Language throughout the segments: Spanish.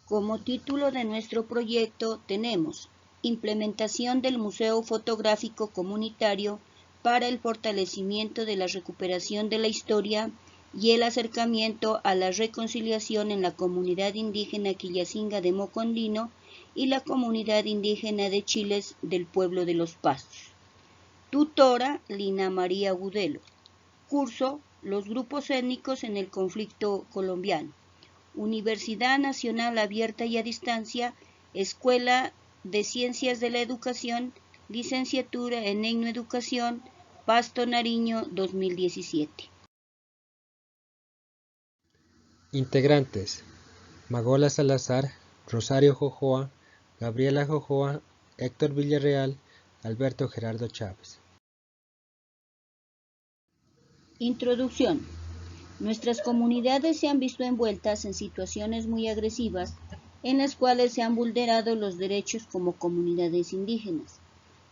Como título de nuestro proyecto tenemos Implementación del Museo Fotográfico Comunitario para el fortalecimiento de la recuperación de la historia y el acercamiento a la reconciliación en la comunidad indígena Quillacinga de Mocondino y la comunidad indígena de Chiles del pueblo de Los Pastos. Tutora Lina María Gudelo. Curso Los grupos étnicos en el conflicto colombiano. Universidad Nacional Abierta y a Distancia, Escuela de Ciencias de la Educación, Licenciatura en Etnoeducación, Pasto Nariño 2017. Integrantes: Magola Salazar, Rosario Jojoa, Gabriela Jojoa, Héctor Villarreal, Alberto Gerardo Chávez. Introducción. Nuestras comunidades se han visto envueltas en situaciones muy agresivas en las cuales se han vulnerado los derechos como comunidades indígenas,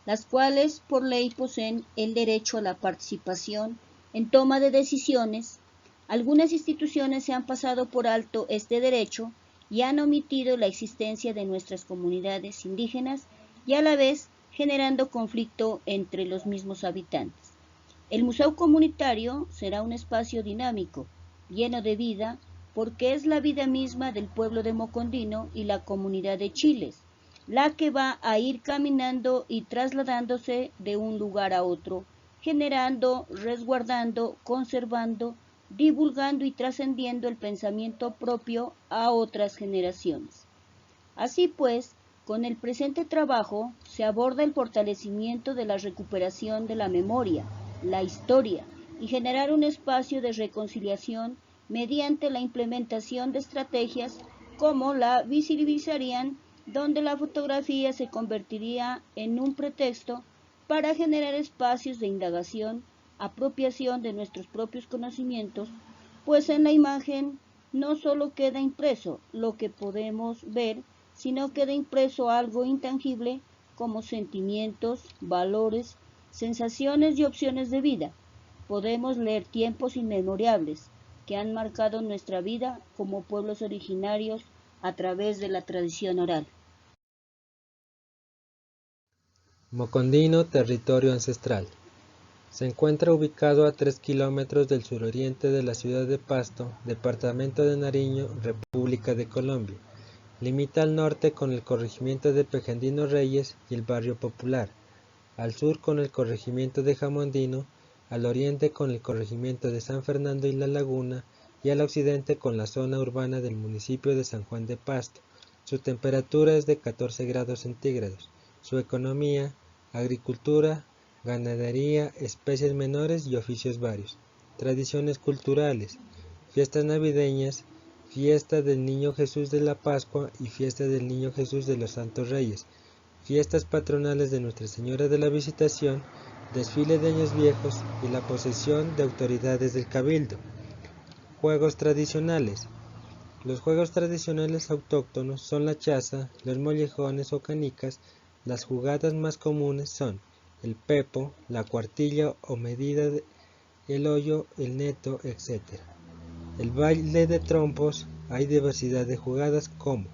las cuales por ley poseen el derecho a la participación en toma de decisiones. Algunas instituciones se han pasado por alto este derecho y han omitido la existencia de nuestras comunidades indígenas y a la vez generando conflicto entre los mismos habitantes. El Museo Comunitario será un espacio dinámico, lleno de vida, porque es la vida misma del pueblo de Mocondino y la comunidad de Chiles, la que va a ir caminando y trasladándose de un lugar a otro, generando, resguardando, conservando, divulgando y trascendiendo el pensamiento propio a otras generaciones. Así pues, con el presente trabajo se aborda el fortalecimiento de la recuperación de la memoria, la historia y generar un espacio de reconciliación mediante la implementación de estrategias como la visibilizarían, donde la fotografía se convertiría en un pretexto para generar espacios de indagación, apropiación de nuestros propios conocimientos, pues en la imagen no solo queda impreso lo que podemos ver, sino queda impreso algo intangible como sentimientos, valores, sensaciones y opciones de vida. Podemos leer tiempos inmemorables que han marcado nuestra vida como pueblos originarios a través de la tradición oral. Mocondino, territorio ancestral. Se encuentra ubicado a 3 kilómetros del suroriente de la ciudad de Pasto, departamento de Nariño, República de Colombia. Limita al norte con el corregimiento de Pejandino Reyes y el barrio Popular, al sur con el corregimiento de Jamondino, al oriente con el corregimiento de San Fernando y La Laguna y al occidente con la zona urbana del municipio de San Juan de Pasto. Su temperatura es de 14 grados centígrados. Su economía: agricultura, ganadería, especies menores y oficios varios. Tradiciones culturales: fiestas navideñas, fiesta del Niño Jesús de la Pascua y fiesta del Niño Jesús de los Santos Reyes, fiestas patronales de Nuestra Señora de la Visitación, desfile de Años Viejos y la posesión de autoridades del Cabildo. Juegos tradicionales. Los juegos tradicionales autóctonos son la chaza, los mollejones o canicas. Las jugadas más comunes son el pepo, la cuartilla o medida, el hoyo, el neto, etc. El baile de trompos: hay diversidad de jugadas como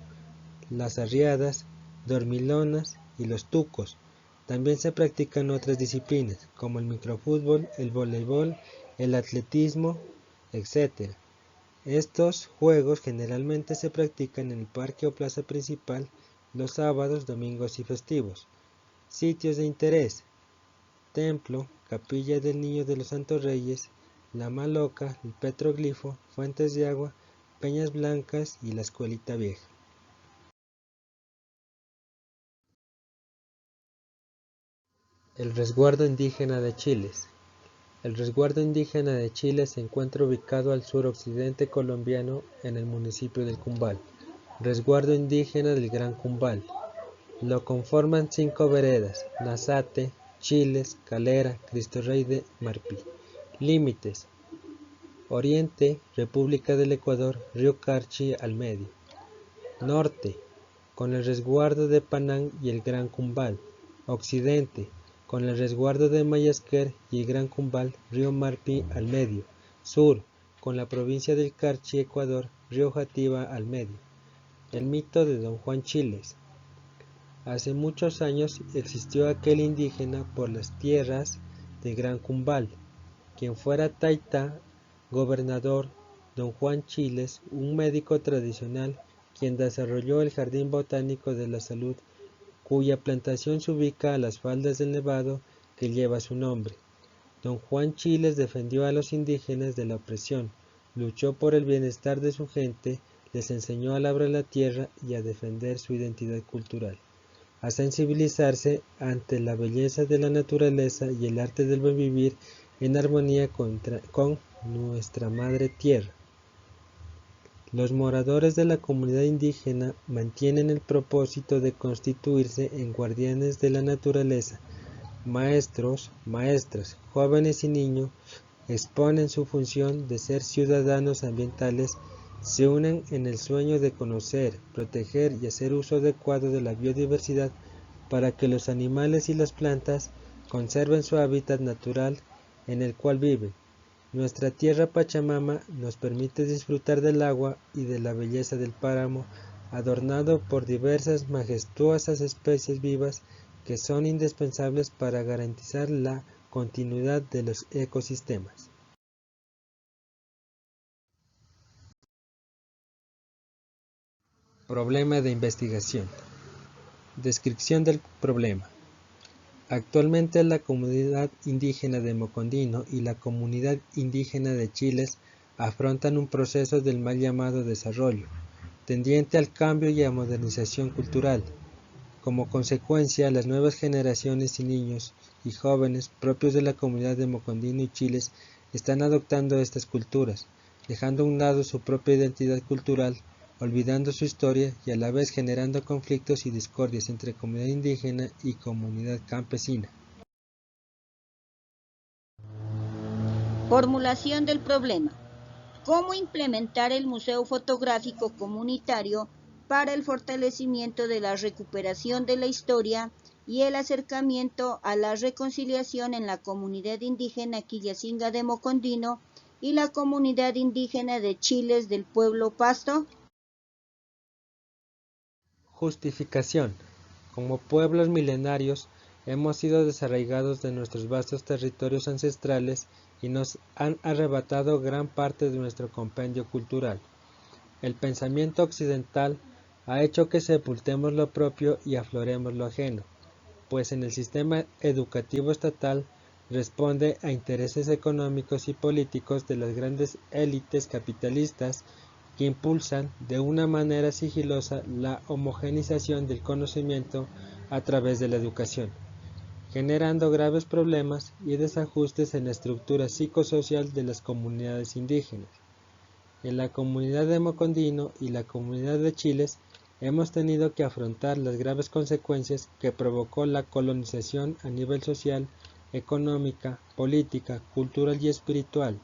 las arriadas, dormilonas y los tucos. También se practican otras disciplinas como el microfútbol, el voleibol, el atletismo, etc. Estos juegos generalmente se practican en el parque o plaza principal los sábados, domingos y festivos. Sitios de interés: templo, capilla del Niño de los Santos Reyes, la Maloca, el petroglifo, fuentes de agua, Peñas Blancas y la Escuelita Vieja. El resguardo indígena de Chiles. El resguardo indígena de Chiles se encuentra ubicado al suroccidente colombiano en el municipio del Cumbal. Resguardo indígena del Gran Cumbal. Lo conforman 5 veredas: Nazate, Chiles, Calera, Cristo Rey de Marpí. Límites: oriente, República del Ecuador, río Carchi al medio. Norte, con el resguardo de Panán y el Gran Cumbal. Occidente, con el resguardo de Mayasquer y el Gran Cumbal, río Marpí al medio. Sur, con la provincia del Carchi, Ecuador, río Jativa al medio. El mito de Don Juan Chiles. Hace muchos años existió aquel indígena por las tierras de Gran Cumbal, quien fuera taita, gobernador, Don Juan Chiles, un médico tradicional, quien desarrolló el Jardín Botánico de la Salud, cuya plantación se ubica a las faldas del Nevado que lleva su nombre. Don Juan Chiles defendió a los indígenas de la opresión, luchó por el bienestar de su gente, les enseñó a labrar la tierra y a defender su identidad cultural, a sensibilizarse ante la belleza de la naturaleza y el arte del buen vivir en armonía con nuestra madre tierra. Los moradores de la comunidad indígena mantienen el propósito de constituirse en guardianes de la naturaleza. Maestros, maestras, jóvenes y niños exponen su función de ser ciudadanos ambientales, se unen en el sueño de conocer, proteger y hacer uso adecuado de la biodiversidad para que los animales y las plantas conserven su hábitat natural en el cual viven. Nuestra tierra Pachamama nos permite disfrutar del agua y de la belleza del páramo, adornado por diversas majestuosas especies vivas que son indispensables para garantizar la continuidad de los ecosistemas. Problema de investigación. Descripción del problema. Actualmente la comunidad indígena de Mocondino y la comunidad indígena de Chiles afrontan un proceso del mal llamado desarrollo, tendiente al cambio y a modernización cultural. Como consecuencia, las nuevas generaciones y niños y jóvenes propios de la comunidad de Mocondino y Chiles están adoptando estas culturas, dejando a un lado su propia identidad cultural, olvidando su historia y a la vez generando conflictos y discordias entre comunidad indígena y comunidad campesina. Formulación del problema. ¿Cómo implementar el Museo Fotográfico Comunitario para el fortalecimiento de la recuperación de la historia y el acercamiento a la reconciliación en la comunidad indígena Quillacinga de Mocondino y la comunidad indígena de Chiles del pueblo Pasto? Justificación. Como pueblos milenarios, hemos sido desarraigados de nuestros vastos territorios ancestrales y nos han arrebatado gran parte de nuestro compendio cultural. El pensamiento occidental ha hecho que sepultemos lo propio y afloremos lo ajeno, pues en el sistema educativo estatal responde a intereses económicos y políticos de las grandes élites capitalistas que impulsan de una manera sigilosa la homogeneización del conocimiento a través de la educación, generando graves problemas y desajustes en la estructura psicosocial de las comunidades indígenas. En la comunidad de Mocondino y la comunidad de Chiles hemos tenido que afrontar las graves consecuencias que provocó la colonización a nivel social, económica, política, cultural y espiritual.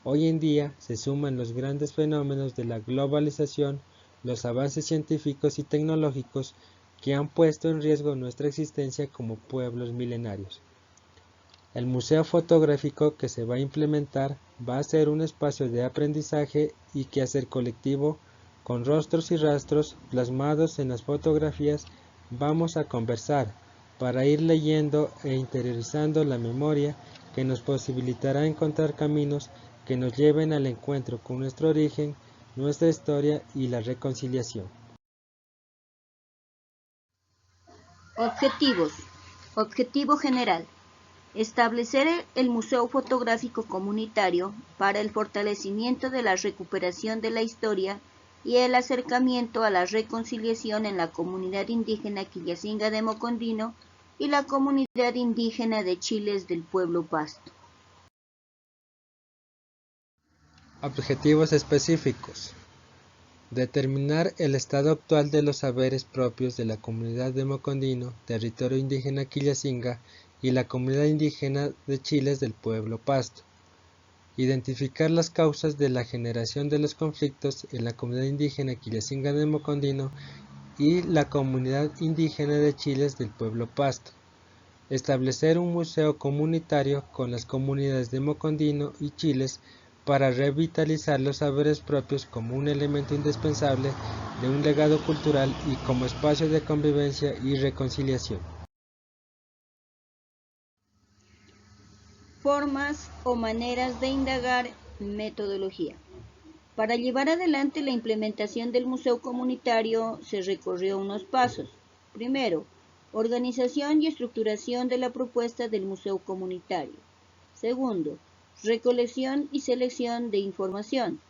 Hoy en día se suman los grandes fenómenos de la globalización, los avances científicos y tecnológicos que han puesto en riesgo nuestra existencia como pueblos milenarios. El museo fotográfico que se va a implementar va a ser un espacio de aprendizaje y quehacer colectivo, con rostros y rastros plasmados en las fotografías. Vamos a conversar para ir leyendo e interiorizando la memoria que nos posibilitará encontrar caminos que nos lleven al encuentro con nuestro origen, nuestra historia y la reconciliación. Objetivos. Objetivo general. Establecer el Museo Fotográfico Comunitario para el fortalecimiento de la recuperación de la historia y el acercamiento a la reconciliación en la comunidad indígena Quillacinga de Mocondino y la comunidad indígena de Chiles del pueblo Pasto. Objetivos específicos. Determinar el estado actual de los saberes propios de la comunidad de Mocondino, territorio indígena Quillacinga, y la comunidad indígena de Chiles del pueblo Pasto. Identificar las causas de la generación de los conflictos en la comunidad indígena Quillacinga de Mocondino y la comunidad indígena de Chiles del pueblo Pasto. Establecer un museo comunitario con las comunidades de Mocondino y Chiles para revitalizar los saberes propios como un elemento indispensable de un legado cultural y como espacio de convivencia y reconciliación. Formas o maneras de indagar, metodología. Para llevar adelante la implementación del museo comunitario se recorrió unos pasos. Primero, organización y estructuración de la propuesta del museo comunitario. Segundo, recolección y selección de información.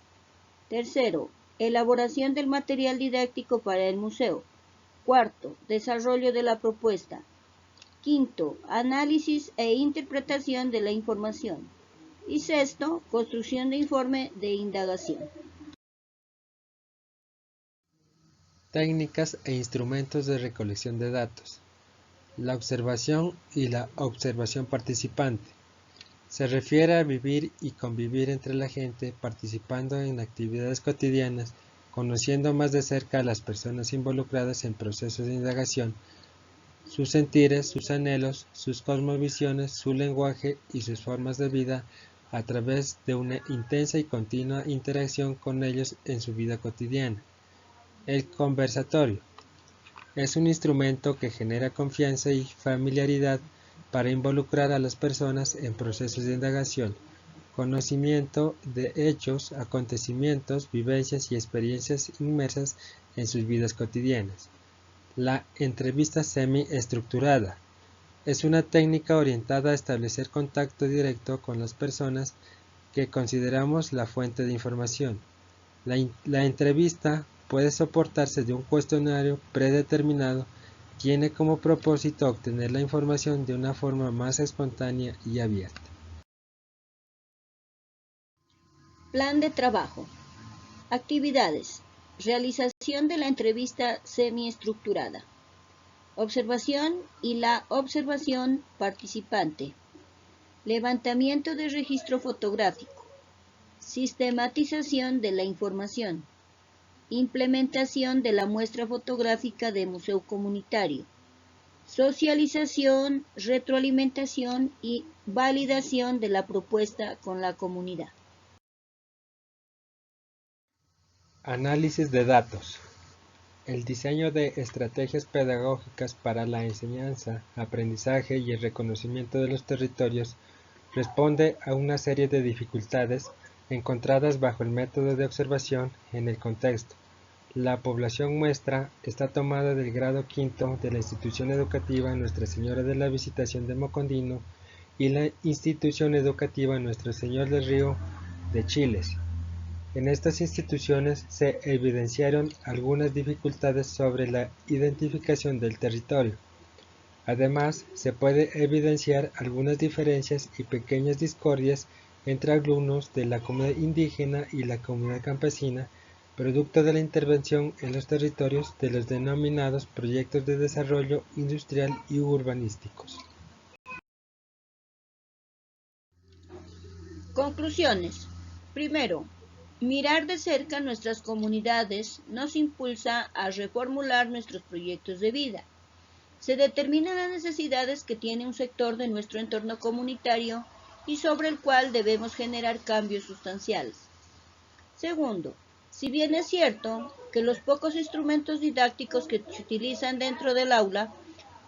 Tercero, elaboración del material didáctico para el museo. Cuarto, desarrollo de la propuesta. Quinto, análisis e interpretación de la información. Y sexto, construcción de informe de indagación. Técnicas e instrumentos de recolección de datos. La observación y la observación participante. Se refiere a vivir y convivir entre la gente, participando en actividades cotidianas, conociendo más de cerca a las personas involucradas en procesos de indagación, sus sentires, sus anhelos, sus cosmovisiones, su lenguaje y sus formas de vida a través de una intensa y continua interacción con ellos en su vida cotidiana. El conversatorio es un instrumento que genera confianza y familiaridad para involucrar a las personas en procesos de indagación, conocimiento de hechos, acontecimientos, vivencias y experiencias inmersas en sus vidas cotidianas. La entrevista semi-estructurada es una técnica orientada a establecer contacto directo con las personas que consideramos la fuente de información. La entrevista puede soportarse de un cuestionario predeterminado, tiene como propósito obtener la información de una forma más espontánea y abierta. Plan de trabajo. Actividades. Realización de la entrevista semiestructurada. Observación y la observación participante. Levantamiento de registro fotográfico. Sistematización de la información. Implementación de la muestra fotográfica de museo comunitario. Socialización, retroalimentación y validación de la propuesta con la comunidad. Análisis de datos. El diseño de estrategias pedagógicas para la enseñanza, aprendizaje y el reconocimiento de los territorios responde a una serie de dificultades encontradas bajo el método de observación en el contexto. La población muestra está tomada del grado quinto de la institución educativa Nuestra Señora de la Visitación de Mocondino y la institución educativa Nuestro Señor del Río de Chiles. En estas instituciones se evidenciaron algunas dificultades sobre la identificación del territorio. Además, se puede evidenciar algunas diferencias y pequeñas discordias entre alumnos de la comunidad indígena y la comunidad campesina, producto de la intervención en los territorios de los denominados proyectos de desarrollo industrial y urbanísticos. Conclusiones. Primero, mirar de cerca nuestras comunidades nos impulsa a reformular nuestros proyectos de vida. Se determinan las necesidades que tiene un sector de nuestro entorno comunitario y sobre el cual debemos generar cambios sustanciales. Segundo, si bien es cierto que los pocos instrumentos didácticos que se utilizan dentro del aula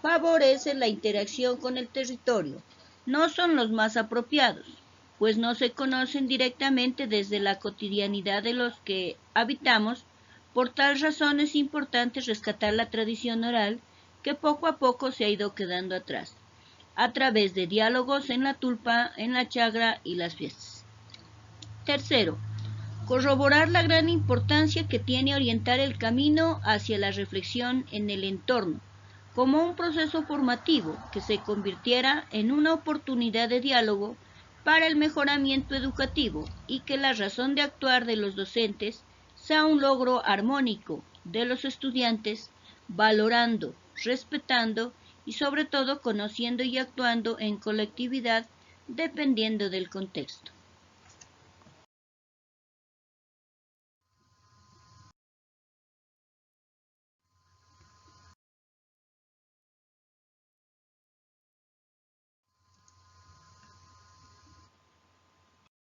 favorecen la interacción con el territorio, no son los más apropiados, pues no se conocen directamente desde la cotidianidad de los que habitamos. Por tal razón es importante rescatar la tradición oral que poco a poco se ha ido quedando atrás, a través de diálogos en la tulpa, en la chagra y las fiestas. Tercero, corroborar la gran importancia que tiene orientar el camino hacia la reflexión en el entorno, como un proceso formativo que se convirtiera en una oportunidad de diálogo para el mejoramiento educativo y que la razón de actuar de los docentes sea un logro armónico de los estudiantes, valorando, respetando y sobre todo conociendo y actuando en colectividad dependiendo del contexto.